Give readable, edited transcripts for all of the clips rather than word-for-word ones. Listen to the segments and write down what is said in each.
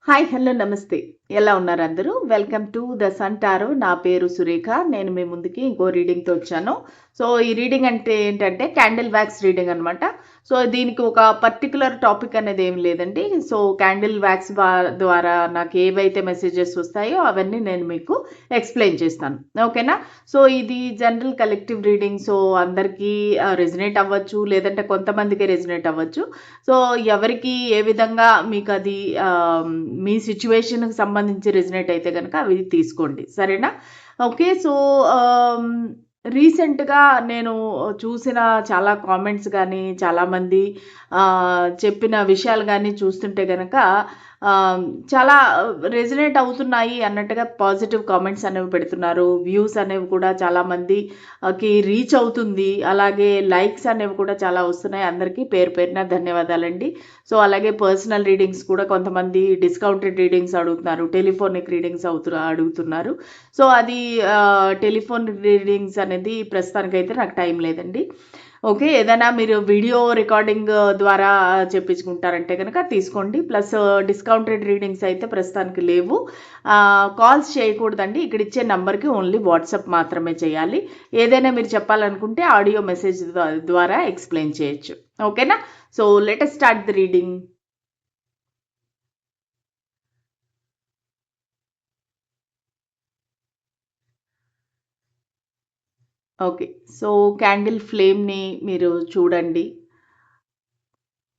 Hi hello నమస్తే. ఎలా ఉన్నారు అందరూ? Welcome to the Sun Tarot. నా పేరు సురేఖ. నేను మీ ముందుకి ఇంకో రీడింగ్‌తో వచ్చాను. సో, ఈ రీడింగ్ అంటే ఏంటంటే క్యాండిల్ వ్యాక్స్ రీడింగ్ అనమాట. సో, దీనికి ఒక పర్టిక్యులర్ టాపిక్ అనేది ఏమి లేదండి. సో, క్యాండిల్ వ్యాక్స్ ద్వారా నాకు ఏవైతే మెసేజెస్ వస్తాయో అవన్నీ నేను మీకు ఎక్స్‌ప్లెయిన్ చేస్తాను. ఓకేనా? సో, ఇది జనరల్ కలెక్టివ్ రీడింగ్. సో, అందరికీ రెజొనేట్ అవ్వచ్చు. లేదంటే కొంతమందికే రెజొనేట్ అవ్వచ్చు. సో, ఎవరికి ఏ విధంగా మీకది మీ సిట్యుయేషన్‌కి సంబంధించి రెజొనేట్ అయితే గనక అవి తీసుకోండి. సరేనా? ఓకే. సో, రీసెంట్‌గా నేను చూసిన చాలా కామెంట్స్ గానీ, చాలామంది చెప్పిన విషయాలు గానీ చూస్తుంటే గనక చాలా రెజొనేట్ అవుతున్నాయి అన్నట్టుగా పాజిటివ్ కామెంట్స్ అనేవి పెడుతున్నారు. వ్యూస్ అనేవి కూడా చాలామంది కి రీచ్ అవుతుంది. అలాగే లైక్స్ అనేవి కూడా చాలా వస్తున్నాయి. అందరికీ పేరు పేరున ధన్యవాదాలండి. సో, అలాగే పర్సనల్ రీడింగ్స్ కూడా కొంతమంది డిస్కౌంటెడ్ రీడింగ్స్ అడుగుతున్నారు. టెలిఫోనిక్ రీడింగ్స్ అడుగుతున్నారు. సో, అది టెలిఫోన్ రీడింగ్స్ అనేది ప్రస్తుతానికైతే నాకు టైం లేదండి. ఓకే. ఏదైనా మీరు వీడియో రికార్డింగ్ ద్వారా చెప్పించుకుంటారంటే గనక తీసుకోండి. ప్లస్ డిస్కౌంటెడ్ రీడింగ్స్ అయితే ప్రస్తుతానికి లేవు. కాల్స్ చేయకూడదండి. ఇక్కడ ఇచ్చే నంబర్‌కి ఓన్లీ వాట్సాప్ మాత్రమే చేయాలి. ఏదైనా మీరు చెప్పాలనుకుంటే ఆడియో మెసేజ్ ద్వారా ఎక్స్‌ప్లెయిన్ చేయొచ్చు. ఓకేనా? So, let us start the reading. Okay. So, candle ఫ్లేమ్‌ని మీరు చూడండి.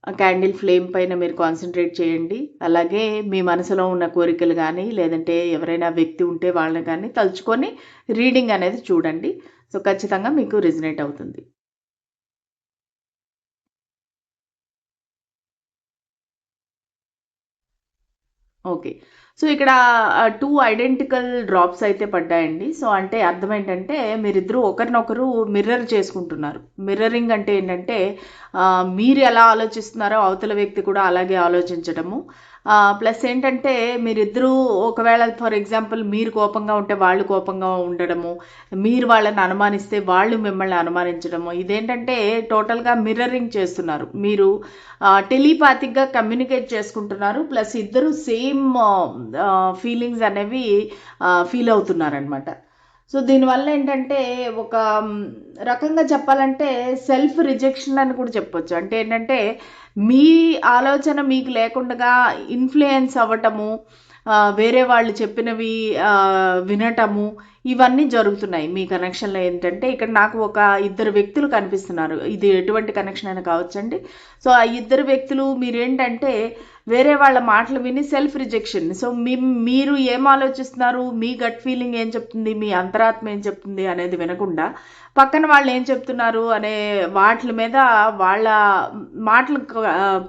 ఆ క్యాండిల్ ఫ్లేమ్ పైన మీరు కాన్సంట్రేట్ చేయండి. అలాగే మీ మనసులో ఉన్న కోరికలు గానీ, లేదంటే ఎవరైనా వ్యక్తి ఉంటే వాళ్ళని గానీ తలుచుకొని రీడింగ్ అనేది చూడండి. సో, ఖచ్చితంగా మీకు రెజొనేట్ అవుతుంది. ఓకే. సో, ఇక్కడ 2 ఐడెంటికల్ డ్రాప్స్ అయితే పడ్డాయండి. సో, అంటే అర్థం ఏంటంటే మీరిద్దరూ ఒకరినొకరు మిర్రర్ చేసుకుంటున్నారు. మిర్రరింగ్ అంటే ఏంటంటే మీరు ఎలా ఆలోచిస్తున్నారో అవతల వ్యక్తి కూడా అలాగే ఆలోచించడము. ప్లస్ ఏంటంటే మీరిద్దరూ ఒకవేళ ఫర్ ఎగ్జాంపుల్ మీరు కోపంగా ఉంటే వాళ్ళు కోపంగా ఉండడము, మీరు వాళ్ళని అనుమానిస్తే వాళ్ళు మిమ్మల్ని అనుమానించడము. ఇదేంటంటే టోటల్‌గా మిర్రరింగ్ చేస్తున్నారు. మీరు టెలిపాతిక్‌గా కమ్యూనికేట్ చేసుకుంటున్నారు. ప్లస్ ఇద్దరు సేమ్ ఫీలింగ్స్ అనేవి ఫీల్ అవుతున్నారనమాట. సో, దీనివల్ల ఏంటంటే ఒక రకంగా చెప్పాలంటే సెల్ఫ్ రిజెక్షన్ అని కూడా చెప్పొచ్చు. అంటే ఏంటంటే మీ ఆలోచన మీకు లేకుండగా ఇన్‌ఫ్లూయెన్స్ అవ్వటము, వేరే వాళ్ళు చెప్పినవి వినటము, ఇవన్నీ జరుగుతున్నాయి. మీ కనెక్షన్‌లో ఏంటంటే ఇక్కడ నాకు ఒక ఇద్దరు వ్యక్తులు కనిపిస్తున్నారు. ఇది ఎటువంటి కనెక్షన్ అయినా కావచ్చండి. సో, ఆ ఇద్దరు వ్యక్తులు మీరేంటంటే వేరే వాళ్ళ మాటలు విని సెల్ఫ్ రిజెక్షన్. సో, మీరు ఏం ఆలోచిస్తున్నారు, మీ గట్ ఫీలింగ్ ఏం చెప్తుంది, మీ అంతరాత్మ ఏం చెప్తుంది అనేది వినకుండా పక్కన వాళ్ళు ఏం చెప్తున్నారు అనే వాట్లి మీద వాళ్ళ మాటలు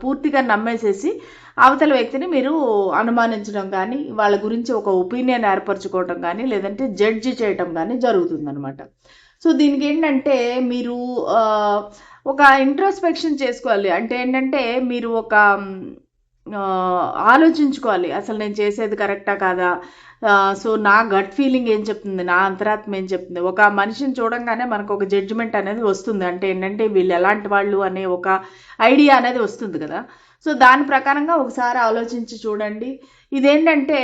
పూర్తిగా నమ్మేసేసి అవతల వ్యక్తిని మీరు అనుమానించడం కానీ, వాళ్ళ గురించి ఒక ఒపీనియన్ ఏర్పరచుకోవటం కానీ, లేదంటే జడ్జి చేయటం కానీ జరుగుతుందనమాట. సో, దీనికేంటంటే మీరు ఒక ఇంట్రోస్పెక్షన్ చేసుకోవాలి. అంటే ఏంటంటే మీరు ఒక ఆలోచించుకోవాలి. అసలు నేను చేసేది కరెక్టా కాదా? సో, నా గట్ ఫీలింగ్ ఏం చెప్తుంది? నా అంతరాత్మ ఏం చెప్తుంది? ఒక మనిషిని చూడంగానే మనకొక జడ్జిమెంట్ అనేది వస్తుంది. అంటే ఏంటంటే వీళ్ళు ఎలాంటి వాళ్ళు అనే ఒక ఐడియా అనేది వస్తుంది కదా! సో, దాని ప్రకారంగా ఒకసారి ఆలోచించి చూడండి. ఇదేంటంటే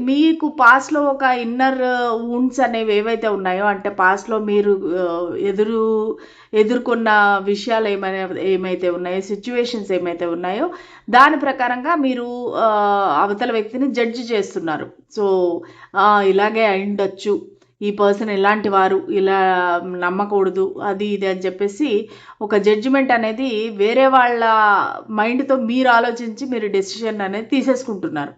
మీకు పాస్ట్‌లో ఒక ఇన్నర్ వూండ్స్ అనేవి ఏవైతే ఉన్నాయో అంటే పాస్ట్‌లో మీరు ఎదుర్కొన్న విషయాలు ఏమైతే ఉన్నాయో, సిట్యుయేషన్స్ ఏమైతే ఉన్నాయో దాని ప్రకారంగా మీరు అవతల వ్యక్తిని జడ్జ్ చేస్తున్నారు. సో, ఇలాగే అయ్యుండొచ్చు. ఈ పర్సన్ ఇలాంటి వారు, ఇలా నమ్మకూడదు. అది ఇది అని చెప్పేసి ఒక జడ్జిమెంట్ అనేది వేరే వాళ్ళ మైండ్‌తో మీరు ఆలోచించి మీరు డెసిషన్ అనేది తీసేసుకుంటున్నారు.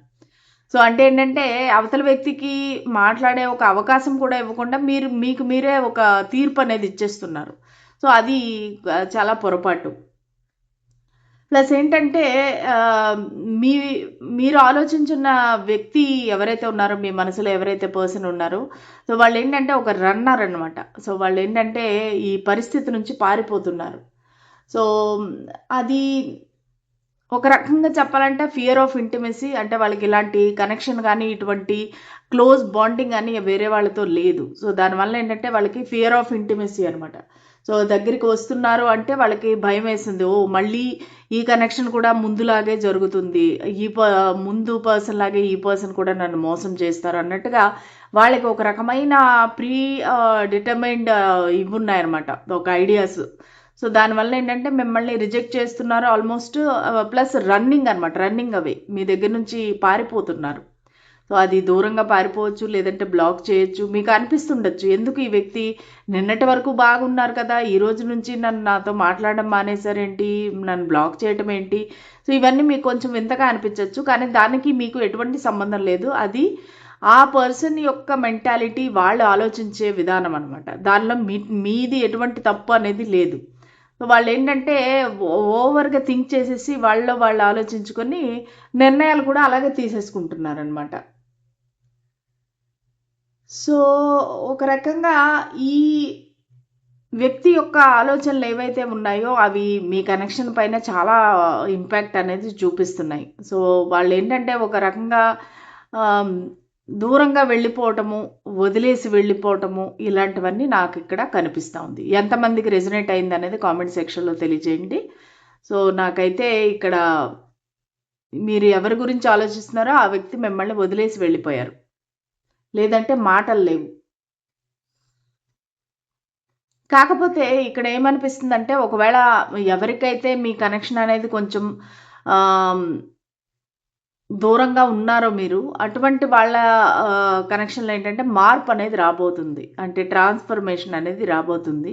సో, అంటే ఏంటంటే అవతల వ్యక్తికి మాట్లాడే ఒక అవకాశం కూడా ఇవ్వకుండా మీకు మీరే ఒక తీర్పు అనేది ఇచ్చేస్తున్నారు. సో, అది చాలా పొరపాటు. ప్లస్ ఏంటంటే ఆహ్, మీ మీరు ఆలోచించున్న వ్యక్తి ఎవరైతే ఉన్నారో, మీ మనసులో ఎవరైతే పర్సన్ ఉన్నారో, సో, వాళ్ళేంటంటే ఒక రన్నర్ అనమాట. సో, వాళ్ళేంటంటే ఈ పరిస్థితి నుంచి పారిపోతున్నారు. సో, అది ఒక రకంగా చెప్పాలంటే ఫియర్ ఆఫ్ ఇంటిమసీ. అంటే వాళ్ళకి ఇలాంటి కనెక్షన్ గానీ, ఇటువంటి క్లోజ్ బాండింగ్ గానీ వేరే వాళ్ళతో లేదు. సో, దానివల్ల ఏంటంటే వాళ్ళకి ఫియర్ ఆఫ్ ఇంటిమసీ అనమాట. సో దగ్గరికి వస్తున్నారు అంటే వాళ్ళకి భయం వేసింది. ఓ మళ్ళీ ఈ కనెక్షన్ కూడా ముందులాగే జరుగుతుంది, ముందు పర్సన్ లాగే ఈ పర్సన్ కూడా నన్ను మోసం చేస్తారు అన్నట్టుగా వాళ్ళకి ఒక రకమైన ప్రీ డిటర్మైన్డ్ ఇవి ఉన్నాయన్నమాట, ఒక ఐడియాస్. సో దానివల్ల ఏంటంటే మిమ్మల్ని రిజెక్ట్ చేస్తున్నారు ఆల్మోస్ట్, ప్లస్ రన్నింగ్ అవే మీ దగ్గర నుంచి పారిపోతున్నారు. సో అది దూరంగా పారిపోవచ్చు, లేదంటే బ్లాక్ చేయొచ్చు. మీకు అనిపిస్తుండొచ్చు, ఎందుకు ఈ వ్యక్తి నిన్నటి వరకు బాగున్నారు కదా, ఈ రోజు నుంచి నాతో మాట్లాడడం మానేశారేంటి, నన్ను బ్లాక్ చేయటం ఏంటి. సో ఇవన్నీ మీకు కొంచెం వింతగా అనిపించవచ్చు, కానీ దానికి మీకు ఎటువంటి సంబంధం లేదు. అది ఆ పర్సన్ యొక్క మెంటాలిటీ, వాళ్ళు ఆలోచించే విధానం అనమాట. దానిలో మీది ఎటువంటి తప్పు అనేది లేదు. సో వాళ్ళు ఏంటంటే ఓవర్గా థింక్ చేసేసి వాళ్ళు ఆలోచించుకొని నిర్ణయాలు కూడా అలాగే తీసేసుకుంటున్నారనమాట. సో ఒక రకంగా ఈ వ్యక్తి యొక్క ఆలోచనలు ఏవైతే ఉన్నాయో అవి మీ కనెక్షన్ పైన చాలా ఇంపాక్ట్ అనేది చూపిస్తున్నాయి. సో వాళ్ళు ఏంటంటే ఒక రకంగా దూరంగా వెళ్ళిపోవటము, వదిలేసి వెళ్ళిపోవటము, ఇలాంటివన్నీ నాకు ఇక్కడ కనిపిస్తూ ఉంది. ఎంతమందికి రెజనేట్ అయింది అనేది కామెంట్ సెక్షన్లో తెలియజేయండి. సో నాకైతే ఇక్కడ మీరు ఎవరి గురించి ఆలోచిస్తున్నారో ఆ వ్యక్తి మిమ్మల్ని వదిలేసి వెళ్ళిపోయారు, లేదంటే మాటలు లేవు. కాకపోతే ఇక్కడ ఏమనిపిస్తుందంటే, ఒకవేళ ఎవరికైతే మీ కనెక్షన్ అనేది కొంచెం దూరంగా ఉన్నారో మీరు, అటువంటి వాళ్ళ కనెక్షన్లో ఏంటంటే మార్పు అనేది రాబోతుంది, అంటే ట్రాన్స్ఫర్మేషన్ అనేది రాబోతుంది.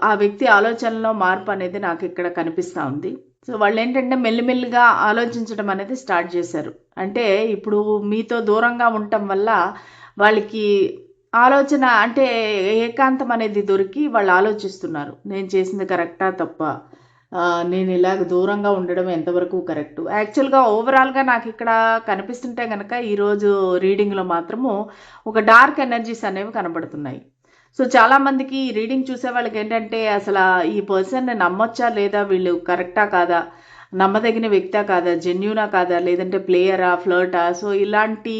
ఆ వ్యక్తి ఆలోచనలో మార్పు అనేది నాకు ఇక్కడ కనిపిస్తూ ఉంది. సో వాళ్ళు ఏంటంటే మెల్లిమెల్లిగా ఆలోచించడం అనేది స్టార్ట్ చేశారు. అంటే ఇప్పుడు మీతో దూరంగా ఉండటం వల్ల వాళ్ళకి ఆలోచన, అంటే ఏకాంతం అనేది దొరికి వాళ్ళు ఆలోచిస్తున్నారు, నేను చేసింది కరెక్టా తప్ప, నేను ఇలాగ దూరంగా ఉండడం ఎంతవరకు కరెక్ట్. యాక్చువల్గా ఓవరాల్గా నాకు ఇక్కడ కనిపిస్తుంటే కనుక ఈరోజు రీడింగ్లో మాత్రము ఒక డార్క్ ఎనర్జీస్ అనేవి కనబడుతున్నాయి. సో చాలామందికి ఈ రీడింగ్ చూసే వాళ్ళకి ఏంటంటే, అసలు ఈ పర్సన్ని నమ్మొచ్చా లేదా, వీళ్ళు కరెక్టా కాదా, నమ్మదగిన వ్యక్తా కాదా, జెన్యూనా కాదా, లేదంటే ప్లేయరా, ఫ్లర్టా. సో ఇలాంటి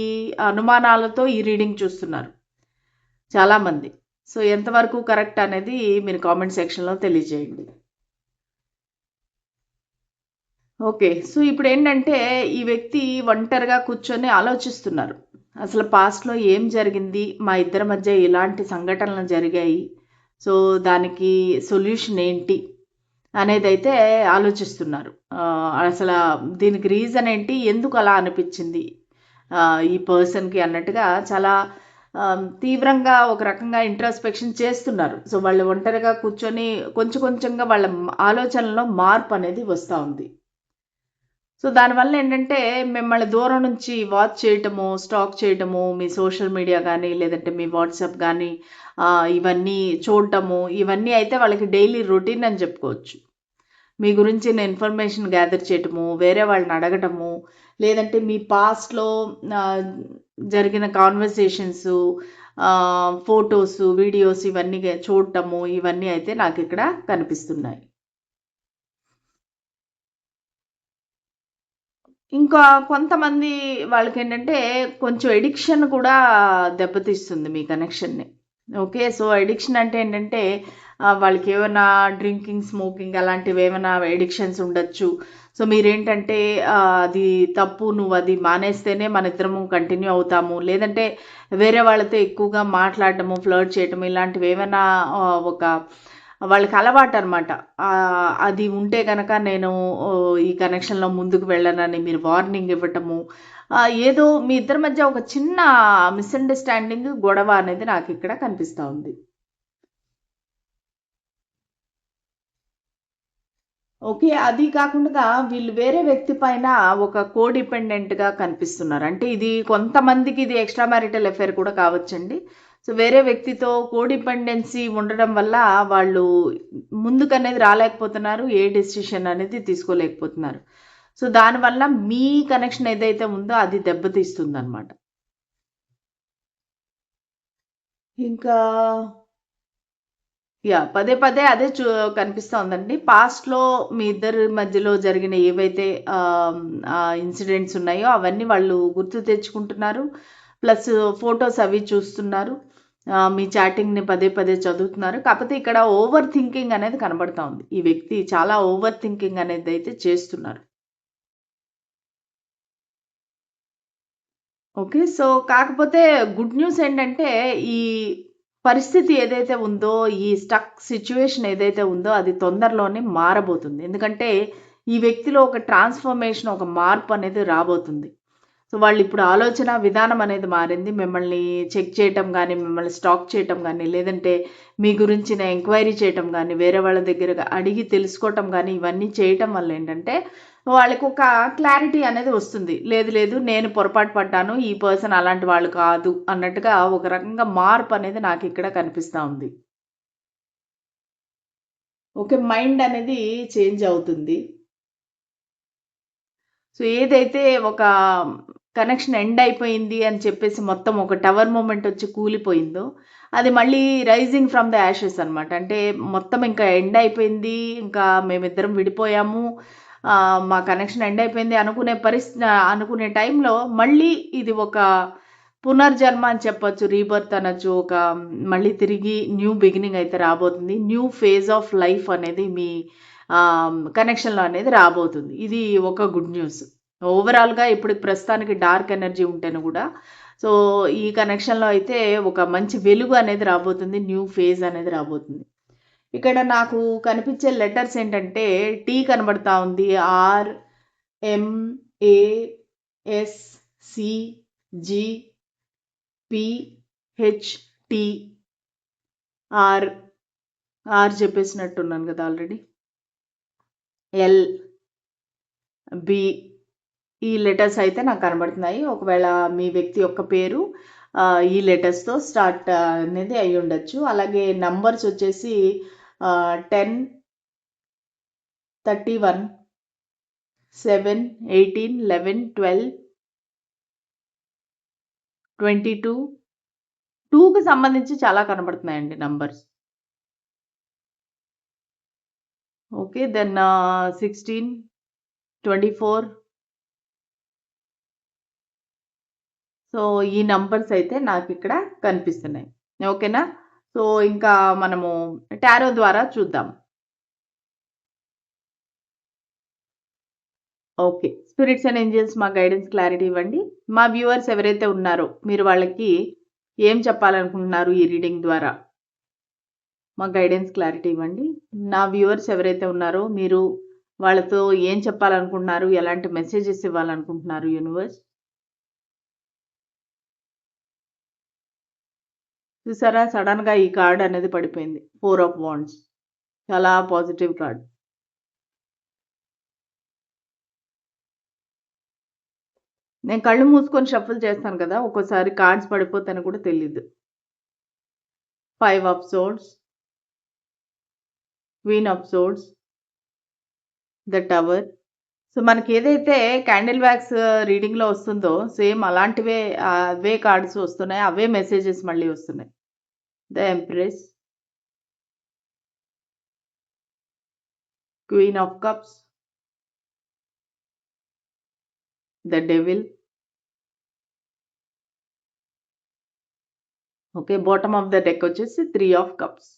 అనుమానాలతో ఈ రీడింగ్ చూస్తున్నారు చాలామంది. సో ఎంతవరకు కరెక్ట్ అనేది మీరు కామెంట్ సెక్షన్లో తెలియజేయండి. ఓకే, సో ఇప్పుడు ఏంటంటే ఈ వ్యక్తి ఒంటరిగా కూర్చొని ఆలోచిస్తున్నారు, అసలు పాస్ట్లో ఏం జరిగింది, మా ఇద్దరి మధ్య ఇలాంటి సంఘటనలు జరిగాయి, సో దానికి సొల్యూషన్ ఏంటి అనేది అయితే ఆలోచిస్తున్నారు. అసలు దీనికి రీజన్ ఏంటి, ఎందుకు అలా అనిపించింది ఈ పర్సన్కి అన్నట్టుగా చాలా తీవ్రంగా ఒక రకంగా ఇంట్రాస్పెక్షన్ చేస్తున్నారు. సో వాళ్ళు ఒంటరిగా కూర్చొని కొంచెం కొంచెంగా వాళ్ళ ఆలోచనలో మార్పు అనేది వస్తూ ఉంది. సో దానివల్ల ఏంటంటే మిమ్మల్ని దూరం నుంచి వాచ్ చేయటము, స్టాక్ చేయటము, మీ సోషల్ మీడియా కానీ లేదంటే మీ వాట్సాప్ కానీ ఇవన్నీ చూడటము, ఇవన్నీ అయితే వాళ్ళకి డైలీ రొటీన్ అని చెప్పుకోవచ్చు. మీ గురించి ఇన్ఫర్మేషన్ గ్యాదర్ చేయటము, వేరే వాళ్ళని అడగటము, లేదంటే మీ పాస్ట్లో జరిగిన కాన్వర్సేషన్స్, ఫొటోస్, వీడియోస్ ఇవన్నీ చూడటము, ఇవన్నీ అయితే నాకు ఇక్కడ కనిపిస్తున్నాయి. ఇంకా కొంతమంది వాళ్ళకి ఏంటంటే కొంచెం ఎడిక్షన్ కూడా దెబ్బతీస్తుంది మీ కనెక్షన్ని. ఓకే, సో ఎడిక్షన్ అంటే ఏంటంటే వాళ్ళకి ఏమైనా డ్రింకింగ్, స్మోకింగ్ అలాంటివి ఏమైనా ఎడిక్షన్స్ ఉండొచ్చు. సో మీరేంటంటే అది తప్పు, నువ్వు అది మానేస్తేనే మన ఇద్దరము కంటిన్యూ అవుతాము, లేదంటే వేరే వాళ్ళతో ఎక్కువగా మాట్లాడటము, ఫ్లర్ట్ చేయటము, ఇలాంటివి ఏమైనా ఒక వాళ్ళకి అలవాటు అనమాట. అది ఉంటే కనుక నేను ఈ కనెక్షన్లో ముందుకు వెళ్ళనని మీరు వార్నింగ్ ఇవ్వటము, ఏదో మీ ఇద్దరి మధ్య ఒక చిన్న మిస్అండర్స్టాండింగ్, గొడవ అనేది నాకు ఇక్కడ కనిపిస్తూ ఉంది. ఓకే, అది కాకుండా వీళ్ళు వేరే వ్యక్తి పైన ఒక కోడిపెండెంట్గా కనిపిస్తున్నారు. అంటే ఇది కొంతమందికి ఇది ఎక్స్ట్రా మ్యారిటల్ అఫేర్ కూడా కావచ్చండి. సో వేరే వ్యక్తితో కోడిపెండెన్సీ ఉండడం వల్ల వాళ్ళు ముందుకనేది రాలేకపోతున్నారు, ఏ డెసిషన్ అనేది తీసుకోలేకపోతున్నారు. సో దానివల్ల మీ కనెక్షన్ ఏదైతే ఉందో అది దెబ్బతీస్తుంది అనమాట. ఇంకా పదే పదే అదే కనిపిస్తోందండి. పాస్ట్లో మీ ఇద్దరి మధ్యలో జరిగిన ఏవైతే ఇన్సిడెంట్స్ ఉన్నాయో అవన్నీ వాళ్ళు గుర్తు తెచ్చుకుంటున్నారు, ప్లస్ ఫొటోస్ అవి చూస్తున్నారు. మీ చాటింగ్‌ని పదే పదే చదువుతున్నారు. కాకపోతే ఇక్కడ ఓవర్ థింకింగ్ అనేది కనబడతా ఉంది. ఈ వ్యక్తి చాలా ఓవర్ థింకింగ్ అనేదైతే చేస్తున్నారు. ఓకే. సో, కాకపోతే గుడ్ న్యూస్ ఏంటంటే, ఈ పరిస్థితి ఏదైతే ఉందో, ఈ స్టక్ సిట్యుయేషన్ ఏదైతే ఉందో, అది తొందరలోనే మారబోతుంది. ఎందుకంటే, ఈ వ్యక్తిలో ఒక ట్రాన్స్‌ఫర్మేషన్, ఒక మార్పనేది రాబోతుంది. సో, వాళ్ళిప్పుడు ఆలోచన విధానం అనేది మారింది. మిమ్మల్ని చెక్ చేయటం గానీ, మిమ్మల్ని స్టాక్ చేయటం గానీ, లేదంటే మీ గురించిన ఎంక్వైరీ చేయటం గానీ, వేరే వాళ్ళ దగ్గర అడిగి తెలుసుకోవటం గానీ, ఇవన్నీ చేయటం వల్లేంటంటే, వాళ్ళకొక క్లారిటీ అనేది వస్తుంది. లేదు, లేదు నేను పొరపాటు పడ్డాను. ఈ పర్సన్ అలాంటి వాళ్ళు కాదు అన్నట్టుగా ఒక రకంగా మార్పనేది నాకిక్కడ కనిపిస్తా ఉంది. ఓకే. మైండ్ అనేది చేంజ్ అవుతుంది. సో, ఏదైతే ఒక కనెక్షన్ ఎండ్ అయిపోయింది అని చెప్పేసి మొత్తం ఒక టవర్ మూమెంట్ వచ్చి కూలిపోయిందో, అది మళ్ళీ రైజింగ్ ఫ్రమ్ ద యాషెస్ అనమాట. అంటే మొత్తం ఇంకా ఎండ్ అయిపోయింది. ఇంకా మేమిద్దరం విడిపోయాము. మా కనెక్షన్ ఎండ్ అయిపోయింది అనుకునే టైంలో మళ్ళీ ఇది ఒక పునర్జన్మ అని చెప్పొచ్చు. రీబర్త్ అనొచ్చు. ఒక మళ్ళీ తిరిగి న్యూ బిగినింగ్ అయితే రాబోతుంది. న్యూ ఫేజ్ ఆఫ్ లైఫ్ అనేది మీ కనెక్షన్‌లో అనేది రాబోతుంది. ఇది ఒక గుడ్ న్యూస్. ఓవరాల్‌గా ఇప్పుడు ప్రస్తుతానికి డార్క్ ఎనర్జీ ఉంటేను గూడా, సో, ఈ కనెక్షన్‌లో అయితే ఒక మంచి వెలుగు అనేది రాబోతుంది. న్యూ ఫేజ్ అనేది రాబోతుంది. ఇక్కడ నాకు కనిపించే లెటర్స్ ఏంటంటే, టీ కనబడతా ఉంది. R, M, A, S, C, G, P, H, T, R. R చెప్పేసినట్టున్నాను కదా ఆల్రెడీ. ఎల్, బి ఈ లెటర్స్ అయితే నాకు కనబడుతున్నాయి. ఒకవేళ మీ వ్యక్తి యొక్క పేరు ఈ లెటర్స్‌తో స్టార్ట్ అనేది అయ్యుండొచ్చు. అలాగే నంబర్స్ వచ్చేసి 10, 31, 7, 18, 11, 12, 22, 2కి సంబంధించి చాలా కనబడుతున్నాయండి నంబర్స్. ఓకే. దెన్ 16, 24. సో, ఈ నంబర్స్ అయితే నాకిక్కడ కనిపిస్తున్నాయి. ఓకేనా? సో, ఇంకా మనము టారో ద్వారా చూద్దాం. ఓకే. స్పిరిట్స్ అండ్ ఏంజెల్స్ మా గైడెన్స్ క్లారిటీ ఇవ్వండి. మా వ్యూవర్స్ ఎవరైతే ఉన్నారో, మీరు వాళ్ళకి ఏం చెప్పాలనుకుంటున్నారు ఈ రీడింగ్ ద్వారా? మా గైడెన్స్ క్లారిటీ ఇవ్వండి. నా వ్యూవర్స్ ఎవరైతే ఉన్నారో, మీరు వాళ్ళతో ఏం చెప్పాలనుకుంటున్నారు? ఎలాంటి మెసేజెస్ ఇవ్వాలనుకుంటున్నారు యూనివర్స్? చూసారా? సడెన్‌గా ఈ కార్డ్ అనేది పడిపోయింది. 4 ఆఫ్ వాండ్స్. చాలా పాజిటివ్ కార్డ్. నేను కళ్ళు మూసుకొని షఫుల్ చేస్తాను కదా! ఒక్కోసారి కార్డ్స్ పడిపోతాయని కూడా తెలీదు. 5 of swords, queen of swords, the tower. So, మనకేదైతే క్యాండిల్ వ్యాక్స్ రీడింగ్‌లో వస్తుందో సేమ్ అలాంటివే అవే కార్డ్స్ వస్తున్నాయి. అవే మెసేజెస్ మళ్ళీ వస్తున్నాయి. The empress, queen of cups, the devil. Okay. Bottom of the deck వచ్చేసి 3 of cups.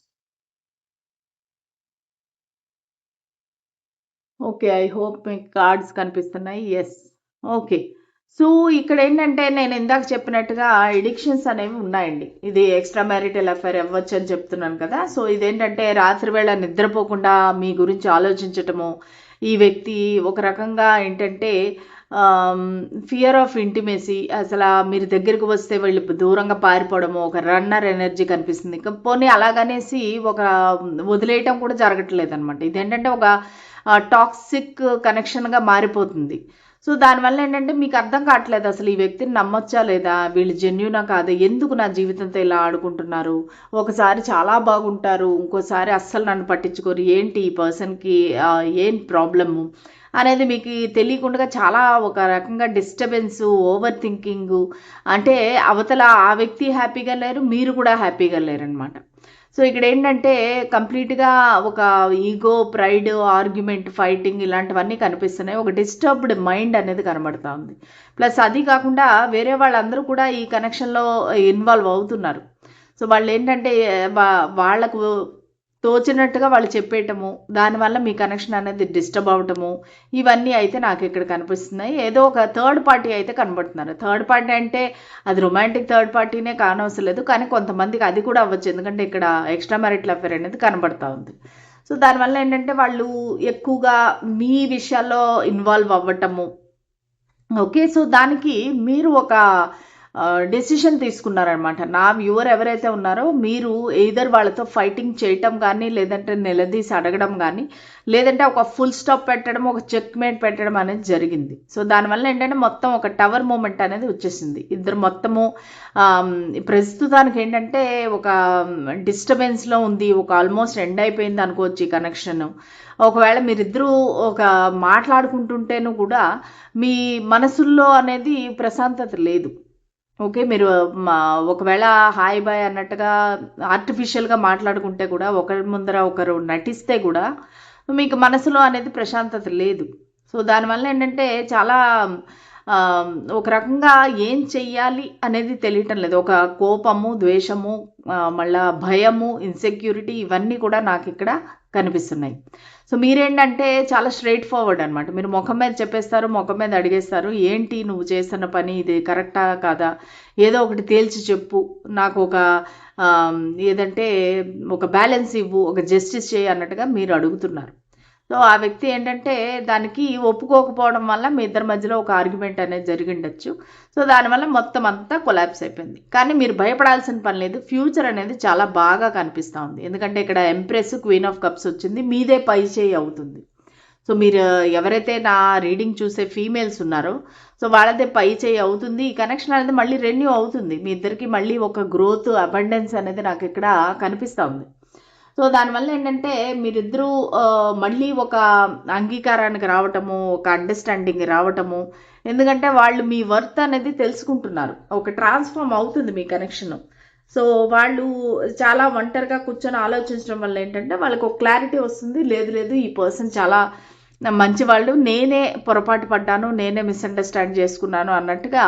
Okay. I hope మీకు కార్డ్స్ కనిపిస్తున్నాయి. యెస్. ఓకే. సో, ఇక్కడేంటంటే నేను ఇందాక చెప్పినట్టుగా ఎడిక్షన్స్ అనేవి ఉన్నాయండి. ఇది ఎక్స్‌ట్రా మ్యారిటల్ అఫైర్ అవ్వచ్చని చెప్తున్నాను కదా! సో, ఇదేంటంటే రాత్రి వేళ నిద్రపోకుండా మీ గురించి ఆలోచించటము, ఈ వ్యక్తి ఒక రకంగా ఏంటంటే ఫియర్ ఆఫ్ ఇంటిమేసీ, అసలా మీరు దగ్గరికి వస్తే వీళ్ళు దూరంగా పారిపోవడము, ఒక రన్నర్ ఎనర్జీ కనిపిస్తుంది. పోనీ అలాగనేసి ఒక వదిలేయటం కూడా జరగట్లేదనమాట. ఇదేంటంటే ఒక టాక్సిక్ కనెక్షన్‌గా మారిపోతుంది. సో, దానివల్ల ఏంటంటే మీకు అర్థం కావట్లేదు అసలు ఈ వ్యక్తిని నమ్మొచ్చా లేదా? వీళ్ళు జెన్యూనా కాదా? ఎందుకు నా జీవితంతో ఇలా ఆడుకుంటున్నారు? ఒకసారి చాలా బాగుంటారు. ఇంకోసారి అస్సలు నన్ను పట్టించుకోరు. ఏంటి ఈ పర్సన్‌కి ఏం ప్రాబ్లము? అనేది మీకు తెలియకుండా చాలా ఒక రకంగా డిస్టర్బెన్సు, ఓవర్ థింకింగు, అంటే అవతల ఆ వ్యక్తి హ్యాపీగా లేరు. మీరు కూడా హ్యాపీగా లేరనమాట. సో, ఇక్కడేంటంటే కంప్లీట్‌గా ఒక ఈగో, ప్రైడ్, ఆర్గ్యుమెంట్, ఫైటింగ్ ఇలాంటివన్నీ కనిపిస్తున్నాయి. ఒక డిస్టర్బ్డ్ మైండ్ అనేది కనబడతా ఉంది. ప్లస్ అది కాకుండా వేరే వాళ్ళందరూ కూడా ఈ కనెక్షన్‌లో ఇన్వాల్వ్ అవుతున్నారు. సో వాళ్ళు ఏంటంటే వాళ్ళకు తోచినట్టుగా వాళ్ళు చెప్పేయటము, దానివల్ల మీ కనెక్షన్ అనేది డిస్టర్బ్ అవ్వటము, ఇవన్నీ అయితే నాకు ఇక్కడ కనిపిస్తున్నాయి. ఏదో ఒక థర్డ్ పార్టీ అయితే కనబడుతున్నారు. థర్డ్ పార్టీ అంటే అది రొమాంటిక్ థర్డ్ పార్టీనే కానవసరం లేదు, కానీ కొంతమందికి అది కూడా అవ్వచ్చు, ఎందుకంటే ఇక్కడ ఎక్స్ట్రా మ్యారిటల్ అఫేర్ అనేది కనబడతా ఉంది. సో దానివల్ల ఏంటంటే వాళ్ళు ఎక్కువగా మీ విషయాల్లో ఇన్వాల్వ్ అవ్వటము. ఓకే, సో దానికి మీరు ఒక డెసిషన్ తీసుకున్నారనమాట. నా వ్యూవర్ ఎవరైతే ఉన్నారో మీరు ఎయిదర్ వాళ్ళతో ఫైటింగ్ చేయటం కానీ, లేదంటే నిలదీసి అడగడం కానీ, లేదంటే ఒక ఫుల్ స్టాప్ పెట్టడం, ఒక చెక్ మేట్ పెట్టడం అనేది జరిగింది. సో దానివల్ల ఏంటంటే మొత్తం ఒక టవర్ మూమెంట్ అనేది వచ్చేసింది. ఇద్దరు మొత్తము ప్రస్తుతానికి ఏంటంటే ఒక డిస్టర్బెన్స్లో ఉంది, ఒక ఆల్మోస్ట్ ఎండ్ అయిపోయింది అనుకోవచ్చు ఈ కనెక్షన్. ఒకవేళ మీరిద్దరూ ఒక మాట్లాడుకుంటుంటేను కూడా మీ మనసుల్లో అనేది ప్రశాంతత లేదు. ఓకే, మీరు ఒకవేళ హాయ్ బాయ్ అన్నట్టుగా ఆర్టిఫిషియల్గా మాట్లాడుకుంటే కూడా, ఒకరి ముందర ఒకరు నటిస్తే కూడా మీకు మనసులో అనేది ప్రశాంతత లేదు. సో దానివల్ల ఏంటంటే చాలా ఒక రకంగా ఏం చెయ్యాలి అనేది తెలియటం లేదు. ఒక కోపము, ద్వేషము, మళ్ళా భయము, ఇన్సెక్యూరిటీ, ఇవన్నీ కూడా నాకు ఇక్కడ కనిపిస్తున్నాయి. సో మీరేంటంటే చాలా స్ట్రైట్ ఫార్వర్డ్ అనమాట. మీరు ముఖం మీద చెప్పేస్తారు, ముఖం మీద అడిగేస్తారు, ఏంటి నువ్వు చేస్తున్న పని ఇది కరెక్టా కాదా, ఏదో ఒకటి తేల్చి చెప్పు, నాకు ఒక ఏదంటే ఒక బ్యాలెన్స్ ఇవ్వు, ఒక జస్టిస్ చేయి అన్నట్టుగా మీరు అడుగుతున్నారు. సో ఆ వ్యక్తి ఏంటంటే దానికి ఒప్పుకోకపోవడం వల్ల మీ ఇద్దరి మధ్యలో ఒక ఆర్గ్యుమెంట్ అనేది జరిగిండొచ్చు. సో దానివల్ల మొత్తం అంతా కొలాప్స్ అయిపోయింది. కానీ మీరు భయపడాల్సిన పని లేదు, ఫ్యూచర్ అనేది చాలా బాగా కనిపిస్తూ ఉంది. ఎందుకంటే ఇక్కడ ఎంప్రెస్, క్వీన్ ఆఫ్ కప్స్ వచ్చింది, మీదే పై చేయి అవుతుంది. సో మీరు ఎవరైతే నా రీడింగ్ చూసే ఫీమేల్స్ ఉన్నారో సో వాళ్ళదే పై చేయి అవుతుంది. ఈ కనెక్షన్ అనేది మళ్ళీ రెన్యూ అవుతుంది. మీ ఇద్దరికి మళ్ళీ ఒక గ్రోత్, అబండెన్స్ అనేది నాకు ఇక్కడ కనిపిస్తూ ఉంది. సో దానివల్ల ఏంటంటే మీరిద్దరూ మళ్ళీ ఒక అంగీకారానికి రావటము, ఒక అండర్స్టాండింగ్ రావటము. ఎందుకంటే వాళ్ళు మీ వర్త్ అనేది తెలుసుకుంటున్నారు, ఒక ట్రాన్స్ఫార్మ్ అవుతుంది మీ కనెక్షన్. సో వాళ్ళు చాలా ఒంటరిగా కూర్చొని ఆలోచించడం వల్ల ఏంటంటే వాళ్ళకి ఒక క్లారిటీ వస్తుంది, లేదు లేదు ఈ పర్సన్ చాలా మంచివాళ్ళు, నేనే పొరపాటు పడ్డాను, నేనే మిస్అండర్స్టాండ్ చేసుకున్నాను అన్నట్టుగా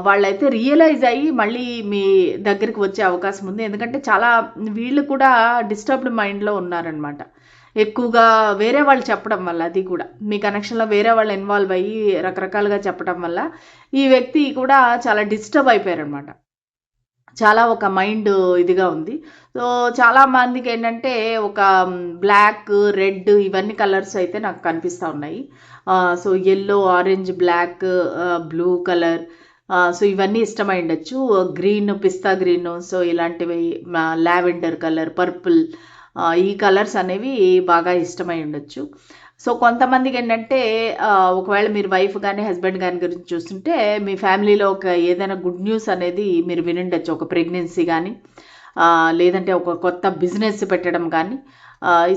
వాళ్ళైతే రియలైజ్ అయ్యి మళ్ళీ మీ దగ్గరికి వచ్చే అవకాశం ఉంది. ఎందుకంటే చాలా వీళ్ళు కూడా డిస్టర్బ్డ్ మైండ్లో ఉన్నారనమాట. ఎక్కువగా వేరే వాళ్ళు చెప్పడం వల్ల, అది కూడా మీ కనెక్షన్లో వేరే వాళ్ళు ఇన్వాల్వ్ అయ్యి రకరకాలుగా చెప్పడం వల్ల ఈ వ్యక్తి కూడా చాలా డిస్టర్బ్ అయిపోయారనమాట. చాలా ఒక మైండ్ ఇదిగా ఉంది. సో చాలా మందికి ఏంటంటే ఒక బ్లాక్, రెడ్ ఇవన్నీ కలర్స్ అయితే నాకు కనిపిస్తూ ఉన్నాయి. So yellow, orange, black, blue colour, so ఇవన్నీ ఇష్టమై ఉండొచ్చు. గ్రీన్, పిస్తా గ్రీన్, సో ఇలాంటివి, లావెండర్ కలర్, పర్పుల్, ఈ కలర్స్ అనేవి బాగా ఇష్టమై ఉండొచ్చు. సో కొంతమందికి ఏంటంటే ఒకవేళ మీరు వైఫ్ కానీ హస్బెండ్ కానీ గురించి చూస్తుంటే మీ ఫ్యామిలీలో ఒక ఏదైనా గుడ్ న్యూస్ అనేది మీరు వినుండొచ్చు. ఒక ప్రెగ్నెన్సీ కానీ, లేదంటే ఒక కొత్త బిజినెస్ పెట్టడం కానీ.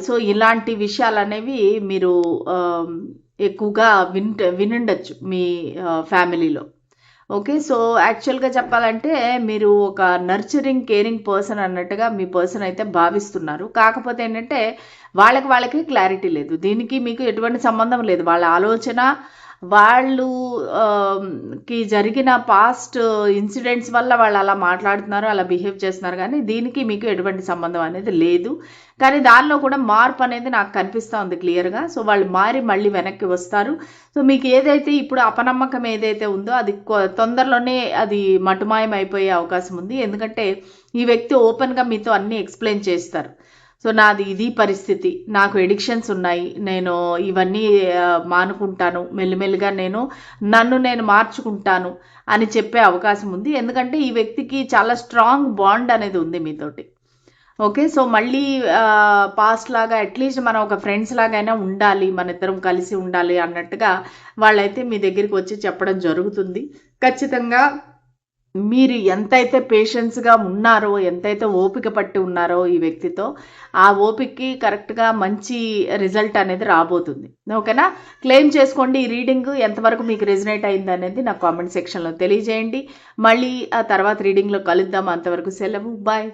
సో ఇలాంటి విషయాలు అనేవి మీరు ఎక్కువగా వినుండొచ్చు మీ ఫ్యామిలీలో. ఓకే, సో యాక్చువల్గా చెప్పాలంటే మీరు ఒక నర్చరింగ్, కేరింగ్ పర్సన్ అన్నట్టుగా మీ పర్సన్ అయితే భావిస్తున్నారు. కాకపోతే ఏంటంటే వాళ్ళకి క్లారిటీ లేదు, దీనికి మీకు ఎటువంటి సంబంధం లేదు. వాళ్ళ ఆలోచన, వాళ్ళు కి జరిగిన పాస్ట్ ఇన్సిడెంట్స్ వల్ల వాళ్ళు అలా మాట్లాడుతున్నారు, అలా బిహేవ్ చేస్తున్నారు, కానీ దీనికి మీకు ఎటువంటి సంబంధం అనేది లేదు. కానీ దానిలో కూడా మార్పు అనేది నాకు కనిపిస్తూ ఉంది క్లియర్గా. సో వాళ్ళు మారి మళ్ళీ వెనక్కి వస్తారు. సో మీకు ఏదైతే ఇప్పుడు అపనమ్మకం ఏదైతే ఉందో అది తొందరలోనే అది మటుమాయం అయిపోయే అవకాశం ఉంది. ఎందుకంటే ఈ వ్యక్తి ఓపెన్గా మీతో అన్నీ ఎక్స్ప్లెయిన్ చేస్తారు. సో నాది ఇది పరిస్థితి, నాకు ఎడిక్షన్స్ ఉన్నాయి, నేను ఇవన్నీ మానుకుంటాను, మెల్లిమెల్లిగా నన్ను నేను మార్చుకుంటాను అని చెప్పే అవకాశం ఉంది. ఎందుకంటే ఈ వ్యక్తికి చాలా స్ట్రాంగ్ బాండ్ అనేది ఉంది మీతోటి. ఓకే, సో మళ్ళీ పాస్ట్ లాగా అట్లీస్ట్ మనం ఒక ఫ్రెండ్స్ లాగైనా ఉండాలి, మన ఇద్దరం కలిసి ఉండాలి అన్నట్టుగా వాళ్ళైతే మీ దగ్గరికి వచ్చి చెప్పడం జరుగుతుంది. ఖచ్చితంగా మీరు ఎంతైతే పేషెన్స్గా ఉన్నారో, ఎంతైతే ఓపిక పట్టి ఉన్నారో ఈ వ్యక్తితో, ఆ ఓపికకి కరెక్ట్గా మంచి రిజల్ట్ అనేది రాబోతుంది. ఓకేనా, క్లెయిమ్ చేసుకోండి. ఈ రీడింగ్ ఎంతవరకు మీకు రెజనేట్ అయింది అనేది నాకు కామెంట్ సెక్షన్లో తెలియజేయండి. మళ్ళీ ఆ తర్వాత రీడింగ్లో కలుద్దాం. అంతవరకు సెలవు, బాయ్.